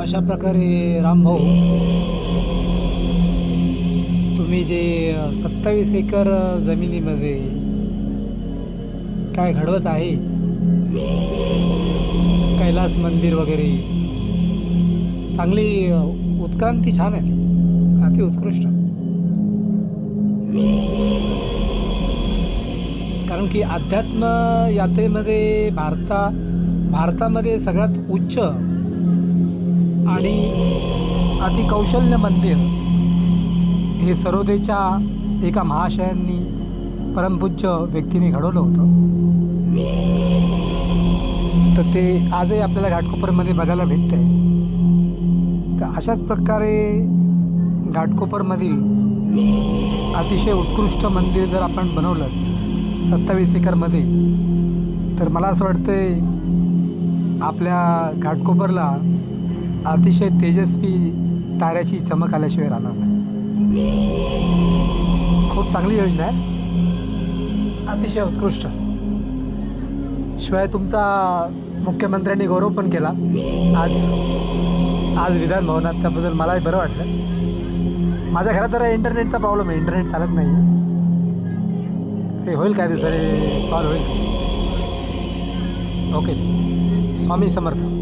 अशा प्रकारे रामभाऊ, तुम्ही जे 27 एकर जमिनीमध्ये काय घडवत आहे, कैलास मंदिर वगैरे, चांगली उत्क्रांती छान आहे ती, अति उत्कृष्ट. कारण की अध्यात्म यात्रेमध्ये भारतामध्ये सगळ्यात उच्च आणि अतिकौशल्य मंदिर हे सरोदेच्या एका महाशयांनी, परमपूज्य व्यक्तीने घडवलं होतं. तर ते आजही आपल्याला घाटकोपरमध्ये बघायला भेटतं आहे. तर अशाच प्रकारे घाटकोपरमधील अतिशय उत्कृष्ट मंदिर जर आपण बनवलं 27 एकरमध्ये, तर मला असं वाटतं आपल्या घाटकोपरला अतिशय तेजस्वी ताऱ्याची चमक आल्याशिवाय राहणार नाही. खूप चांगली योजना आहे, अतिशय उत्कृष्ट. शिवाय तुमचा मुख्यमंत्र्यांनी गौरव पण केला आज विधान भवनात, त्याबद्दल मलाही बरं वाटलं. माझ्या घरात जरा इंटरनेटचा प्रॉब्लेम आहे, इंटरनेट चालत नाही. ते होईल काय दिवसाने सॉल्व होईल. ओके, स्वामी समर्थ.